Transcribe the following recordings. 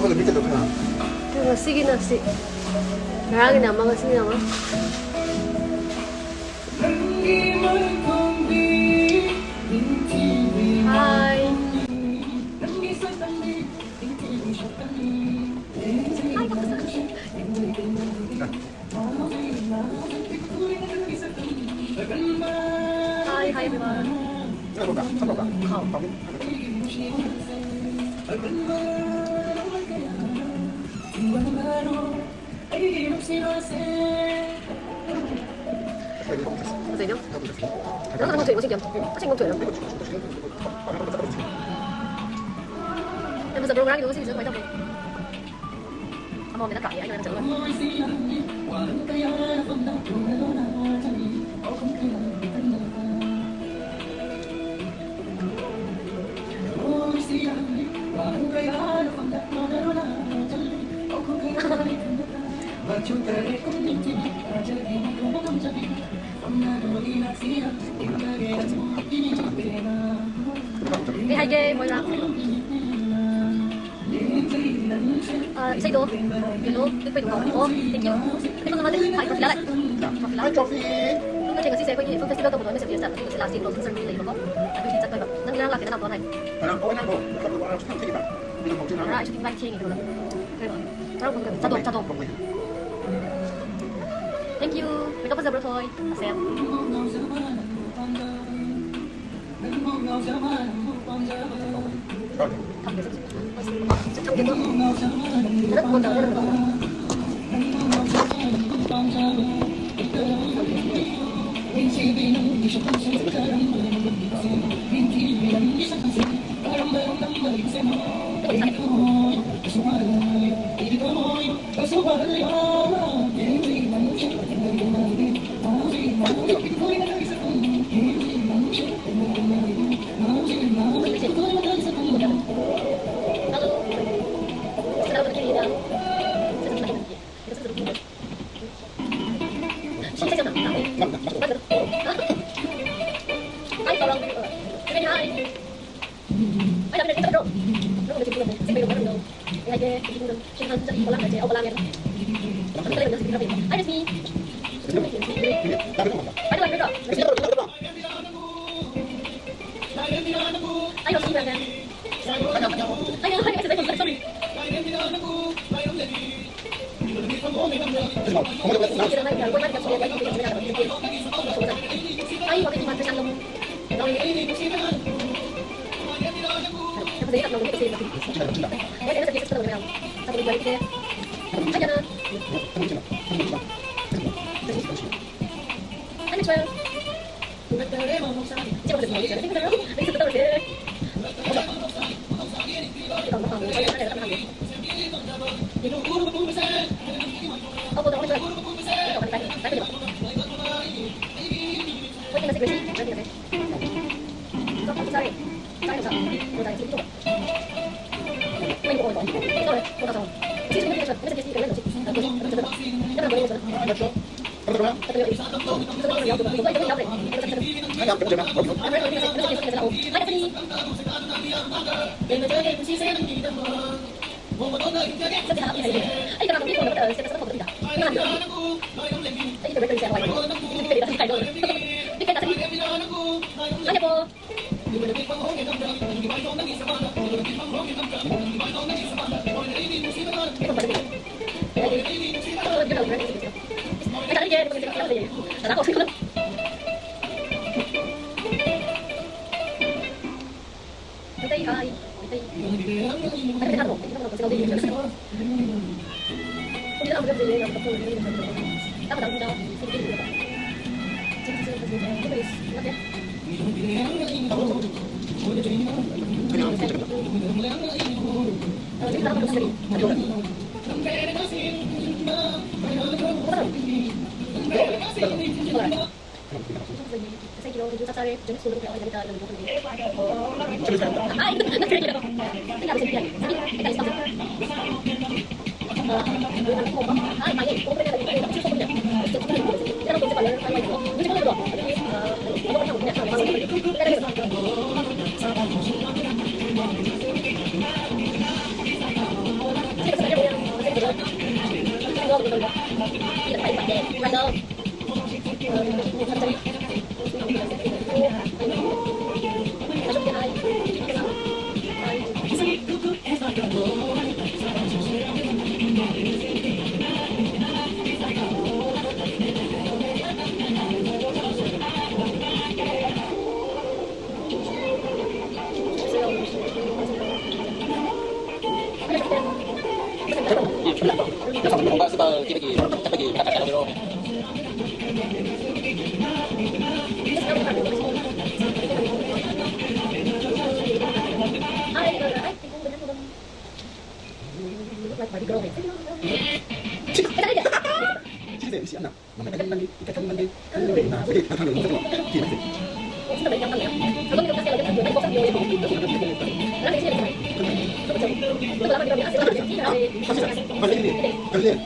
거 밑에 넣구나. 그거 쓰긴 하지. 나랑이 남아가 쓰긴 남아. 하이. Hi, hi everyone. Có gì nữa? Nó không thuyền có xin kìa. Có xin không thuyền đâu. Em bây giờ program itu sih bisa macam apa? Mau minta kaya, anh làm Đi hai ghê mỗi lần. Say đồ, đồ, cái bình đồng hồ, thank you. Cái con gì? Phải coffee lại. Hi, Trophy. Lúc trên cái xe quay phương festival tôi muốn nói sẽ diễn ra thì là xin đồ sân đi lấy nó. Tôi chỉ chắc tôiแบบนั่งหลับcái nào này.นั่งโอ้ยนั่งโอ้เราดูว่าเราทำที่แบบมีของที่นั่ง Right, chúng ta chơi gì rồi. Rồi, 자동. Thank you. Mình có bazar thôi. Xem. Rất buồn đầu, rất buồn. đâu. Kung sa kibigi nakakasya pero Sige, isi anak. Mamaya lagi, ikat lagi. Nah, sige, tahan dulu. Sige. Balik ini. Balik.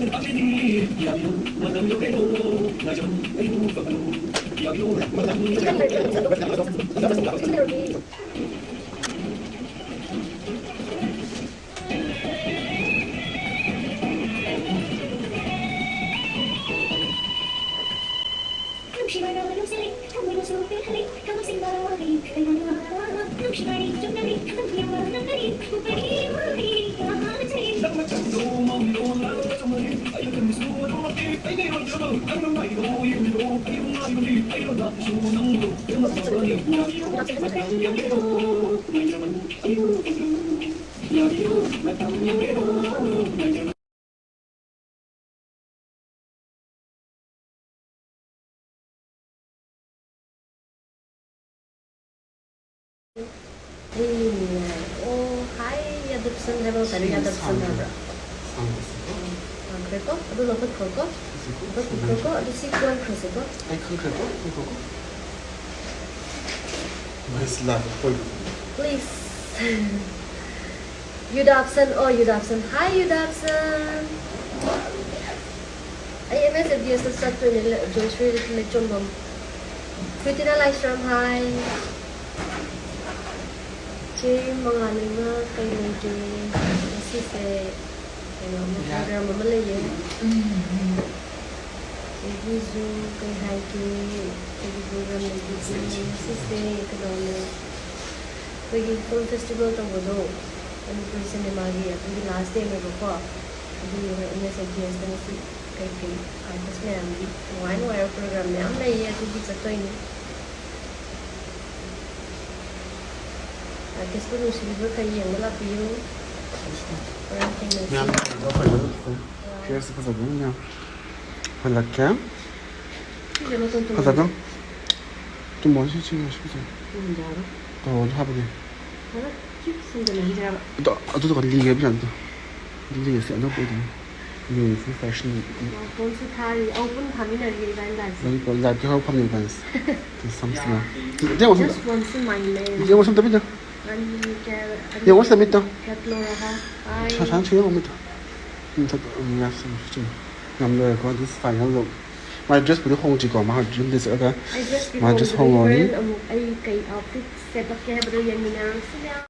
Hai adoption level tadi adoption berapa? Koko, aduh lopet koko, ada sikuan koko. Please, Yudapson, Yudapson, hi Yudapson. IMS dia sesuatu ni Joshua lecon bom. Kritina Lifestream, hi. Mengalami kayak masih program apa lagi? Jadi Zoom kayak hiking, jadi program lagi masih kedua. Pergi film festival tu bodoh, kami pergi cinema lagi. Pergi last day mereka kau, jadi ini saja yang masih kayak artis ni ambil, wine program ni ambil ya tu bisa tu ini. Artis pun usia berkaya yang melapio orang tinggal. Yang apa itu? Kira seperti apa ni? Halaknya? Halaknya? Tu masih cina seperti. Tahu apa ni? Itu tu kan liga macam tu. Liga siapa nak buat ni? Ni fashion. Pun sekali, pun kami nak pergi bandar. Lagi kalau lagi kau kami bandar. Sama-sama. Dia macam. Just once in my life. Dia macam tapi dah. Ya, what's the matter? Saya cakap apa matter? Tak, enggak sih. Namanya kau tu final look. Macam beri hong juga, macam jadi sekarang. Macam hong ni. Ay kayak outfit sepak yang baru yang minang.